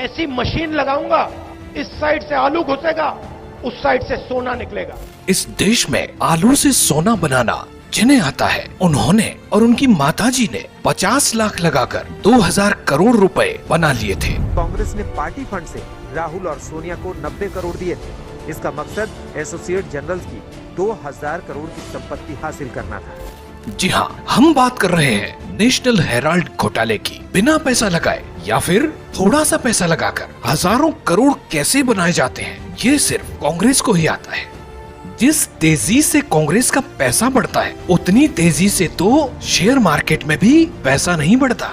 ऐसी मशीन लगाऊंगा, इस साइड से आलू घुसेगा, उस साइड से सोना निकलेगा। इस देश में आलू से सोना बनाना जिन्हें आता है, उन्होंने और उनकी माताजी ने 50 लाख लगाकर 2000 करोड़ रुपए बना लिए थे। कांग्रेस ने पार्टी फंड से राहुल और सोनिया को 90 करोड़ दिए थे। इसका मकसद एसोसिएट जनरल्स की 2000 करोड़ की संपत्ति हासिल करना था। जी हाँ, हम बात कर रहे हैं नेशनल हेराल्ड घोटाले की। बिना पैसा लगाए या फिर थोड़ा सा पैसा लगाकर हजारों करोड़ कैसे बनाए जाते हैं, ये सिर्फ कांग्रेस को ही आता है। जिस तेजी से कांग्रेस का पैसा बढ़ता है, उतनी तेजी से तो शेयर मार्केट में भी पैसा नहीं बढ़ता।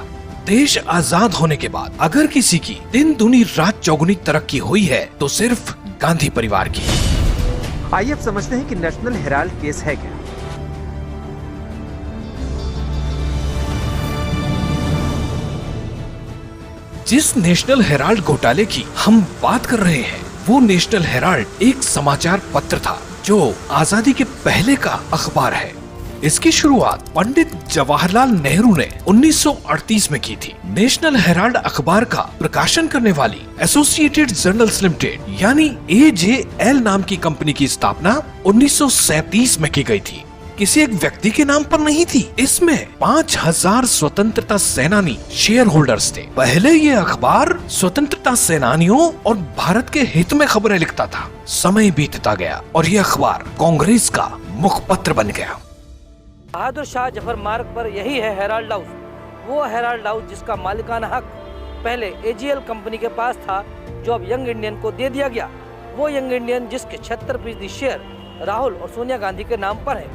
देश आजाद होने के बाद अगर किसी की दिन दूनी रात चौगुनी तरक्की हुई है तो सिर्फ गांधी परिवार की। आइए अब समझते हैं कि नेशनल हेराल्ड केस है क्या। जिस नेशनल हेराल्ड घोटाले की हम बात कर रहे हैं, वो नेशनल हेराल्ड एक समाचार पत्र था जो आजादी के पहले का अखबार है। इसकी शुरुआत पंडित जवाहरलाल नेहरू ने 1938 में की थी। नेशनल हेराल्ड अखबार का प्रकाशन करने वाली एसोसिएटेड जर्नल्स लिमिटेड यानी AJL नाम की कंपनी की स्थापना 1937 में की गई थी। किसी एक व्यक्ति के नाम पर नहीं थी। इसमें 5000 स्वतंत्रता सेनानी शेयर होल्डर्स थे। पहले ये अखबार स्वतंत्रता सेनानियों और भारत के हित में खबरें लिखता था। समय बीतता गया और ये अखबार कांग्रेस का मुखपत्र बन गया। बहादुर शाह जफर मार्ग पर यही है हेराल्ड हाउस, वो हेराल्ड हाउस जिसका मालिकाना हक पहले AGL कंपनी के पास था, जो अब यंग इंडियन को दे दिया गया। वो यंग इंडियन जिसके 76% शेयर राहुल और सोनिया गांधी के नाम पर है।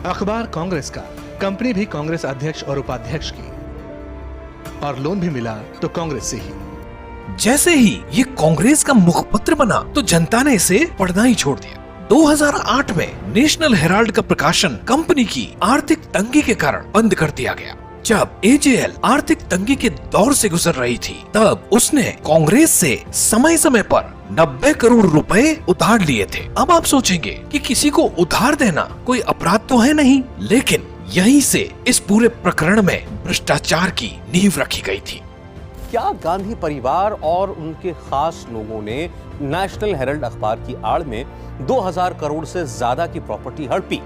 अखबार कांग्रेस का, कंपनी भी कांग्रेस अध्यक्ष और उपाध्यक्ष की, और लोन भी मिला तो कांग्रेस से ही। जैसे ही ये कांग्रेस का मुखपत्र बना तो जनता ने इसे पढ़ना ही छोड़ दिया। 2008 में नेशनल हेराल्ड का प्रकाशन कंपनी की आर्थिक तंगी के कारण बंद कर दिया गया। जब AJL आर्थिक तंगी के दौर से गुजर रही थी, तब उसने कांग्रेस से समय समय पर 90 करोड़ रुपए उधार लिए थे। अब आप सोचेंगे कि किसी को उधार देना कोई अपराध तो है नहीं, लेकिन यहीं से इस पूरे प्रकरण में भ्रष्टाचार की नींव रखी गई थी। क्या गांधी परिवार और उनके खास लोगों ने नेशनल हेराल्ड अखबार की आड़ में 2000 करोड़ से ज्यादा की प्रॉपर्टी हड़पी?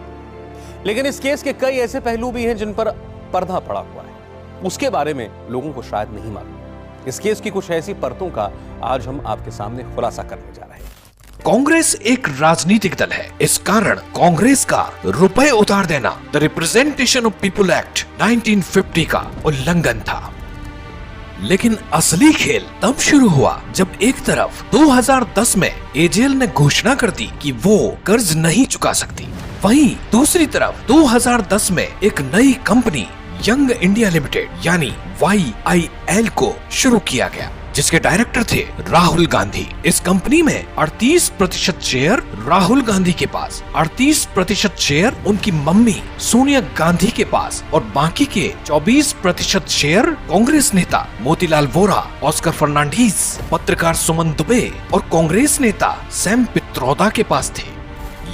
लेकिन इस केस के कई ऐसे पहलू भी हैं जिन पर पर्दा पड़ा हुआ है, उसके बारे में लोगों को शायद नहीं मालूम। इस केस की कुछ ऐसी परतों का आज हम आपके सामने खुलासा करने जा रहे हैं। कांग्रेस एक राजनीतिक दल है, इस कारण कांग्रेस का रुपए उधार देना the representation of people act 1950 का उल्लंघन था। लेकिन असली खेल तब शुरू हुआ जब एक तरफ 2010 में AJL ने घोषणा कर दी कि वो कर्ज नहीं चुका सकती, वहीं दूसरी तरफ 2010 में एक नई कंपनी यंग इंडिया लिमिटेड यानी YIL को शुरू किया गया, जिसके डायरेक्टर थे राहुल गांधी। इस कंपनी में 38% शेयर राहुल गांधी के पास, 38% शेयर उनकी मम्मी सोनिया गांधी के पास और बाकी के 24% शेयर कांग्रेस नेता मोतीलाल वोरा, ऑस्कर फर्नांडीज, पत्रकार सुमन दुबे और कांग्रेस नेता सैम पित्रोदा के पास थे।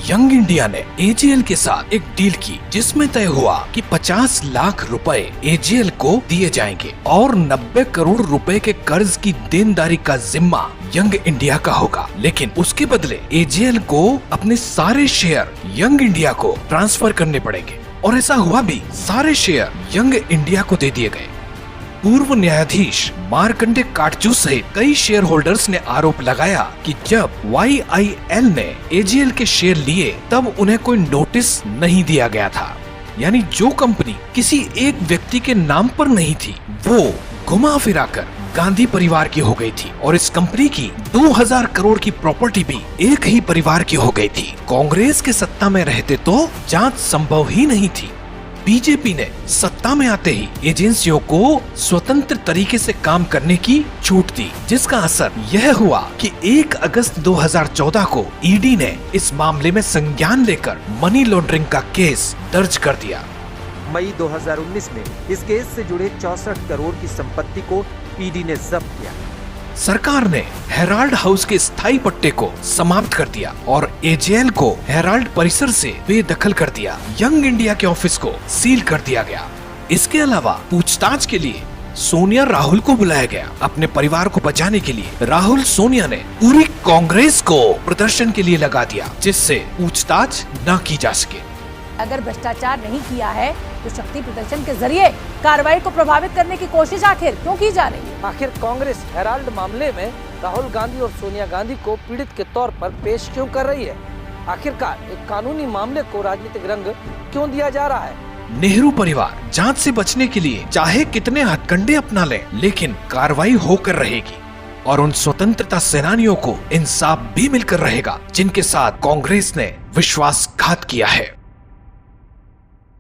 यंग इंडिया ने AJL के साथ एक डील की, जिसमें तय हुआ कि 50 लाख रुपए AJL को दिए जाएंगे और 90 करोड़ रुपए के कर्ज की देनदारी का जिम्मा यंग इंडिया का होगा। लेकिन उसके बदले AJL को अपने सारे शेयर यंग इंडिया को ट्रांसफर करने पड़ेंगे, और ऐसा हुआ भी। सारे शेयर यंग इंडिया को दे दिए गए। पूर्व न्यायाधीश मार्कंडे काटजू सहित कई शेयर होल्डर्स ने आरोप लगाया कि जब YIL ने AJL के शेयर लिए तब उन्हें कोई नोटिस नहीं दिया गया था, यानी जो कंपनी किसी एक व्यक्ति के नाम पर नहीं थी वो घुमा फिराकर गांधी परिवार की हो गई थी, और इस कंपनी की 2000 करोड़ की प्रॉपर्टी भी एक ही परिवार की हो गई थी। कांग्रेस के सत्ता में रहते तो जांच संभव ही नहीं थी। बीजेपी ने सत्ता में आते ही एजेंसियों को स्वतंत्र तरीके से काम करने की छूट दी, जिसका असर यह हुआ कि 1 अगस्त 2014 को ईडी ने इस मामले में संज्ञान लेकर मनी लॉन्ड्रिंग का केस दर्ज कर दिया। मई 2019 में इस केस से जुड़े 64 करोड़ की संपत्ति को ईडी ने जब्त किया। सरकार ने हेराल्ड हाउस के स्थायी पट्टे को समाप्त कर दिया और AJL को हेराल्ड परिसर से बेदखल कर दिया। यंग इंडिया के ऑफिस को सील कर दिया गया। इसके अलावा पूछताछ के लिए सोनिया राहुल को बुलाया गया अपने परिवार को बचाने के लिए। राहुल सोनिया ने पूरी कांग्रेस को प्रदर्शन के लिए लगा दिया, जिससे पूछताछ न की जा सके। अगर भ्रष्टाचार नहीं किया है तो शक्ति प्रदर्शन के जरिए कार्रवाई को प्रभावित करने की कोशिश आखिर क्यों की जा रही है? आखिर कांग्रेस हेराल्ड मामले में राहुल गांधी और सोनिया गांधी को पीड़ित के तौर पर पेश क्यों कर रही है? आखिरकार एक कानूनी मामले को राजनीतिक रंग क्यों दिया जा रहा है? नेहरू परिवार जांच से बचने के लिए चाहे कितने हथकंडे अपना ले, लेकिन कार्रवाई होकर रहेगी और उन स्वतंत्रता सेनानियों को इंसाफ भी मिलकर रहेगा जिनके साथ कांग्रेस ने विश्वासघात किया है।